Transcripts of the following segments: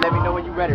Let me know when you're ready.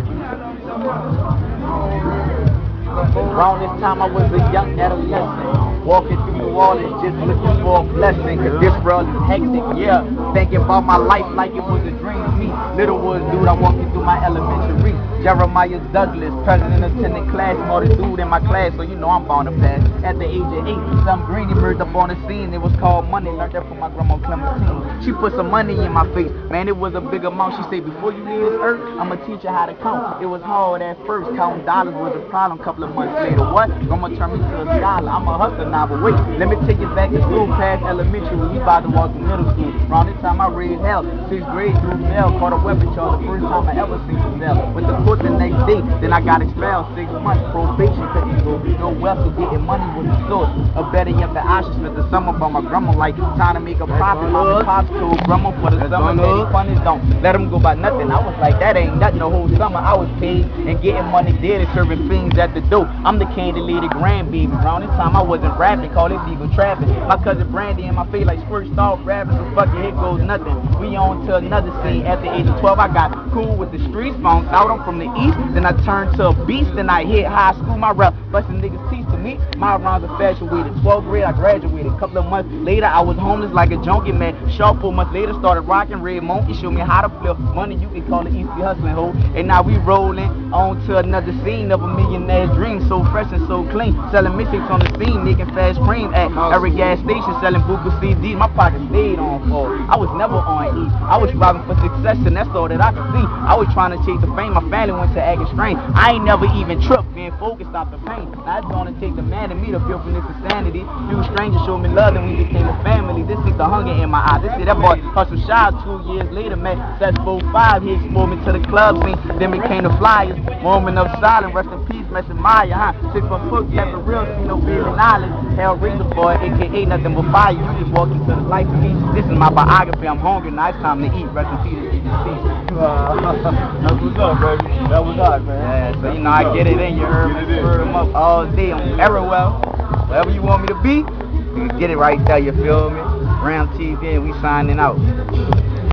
Around this time I was a young adolescent, walking through New Orleans just looking for a blessing. Cause this world is hectic, yeah. Thinking about my life like it was a dream. Me, little woods dude, I walking through my elementary. Jeremiah Douglas, president attending class, smartest dude in my class, so you know I'm bound to pass. At the age of 8, some green emerged up on the scene. It was called money, learned that from my grandma Clementine. She put some money in my face, man, it was a big amount. She said, before you leave this earth, I'ma teach you how to count. It was hard at first, counting dollars was a problem. Couple of months later, what? Grandma turned me to a scholar. I'm a hustler now, but wait, let me take you back to school, past elementary. We about to walk to middle school. Around this time I raised hell, 6th grade through hell, caught a weapon charge, the first time I ever seen a cell. Went to court the next day, then I got expelled, 6 months probation, couldn't go. No wealth, so getting money was the source. A better yet, the I should spend the summer by my grandma, like time to make a profit. Mom and pops told grandma for the summer, daddy funnies don't let them go by nothing. I was like, that ain't nothing. The whole summer I was paid and getting money dead and serving fiends at the door. I'm the candy lady grandbaby. Around this time I wasn't rapping, call it legal trapping. My cousin Brandy in my face like first off rapping, so fuck it, here goes nothing. We on to another scene. At the age of 12 I got cool with the streets, found out I'm from the east. Then I turned to a beast, then I hit high school. My rap busting niggas teeth to me. My rhymes are infatuated. 12th grade I graduated. A couple of months later I was homeless like a junkie man. Sharp 4 months later started rocking Red Monkey. Showed me how to flip money, you can call it easy hustling hoe. And now we rolling on to another scene of a millionaire's dream. So fresh and so clean, selling mixtapes on the scene, making fast cream at every gas station, selling Buka CDs. My pocket stayed on full. I was never on E. I was striving for success and that's all that I could see. I was trying to chase the fame. My family went to Ag and Strain. I ain't never even tripped, being focused off the pain. Now it's gonna take the man and me to feel from this insanity. You strangers showed me love and we became a family. This is the hunger in my eyes. This is that boy hustle shy. 2 years later, man, that's 4-5. He exposed me to the club scene. Then became the Flyers. Moment of silence, rest in peace, Messi Maya, huh? 6 foot foot, kept it real, see no fear and knowledge. Hellraiser boy, aka nothing but fire. You just walk into the life of me. This is my biography. I'm hungry, now it's time to eat. Rest in peace, EGC. That's what's up, baby. That was hot, man. Yeah, so you know I get it in. You heard me, heard them up all day. I'm everywhere. Wherever you want me to be, you can get it right there. You feel me? Round TV, we signing out.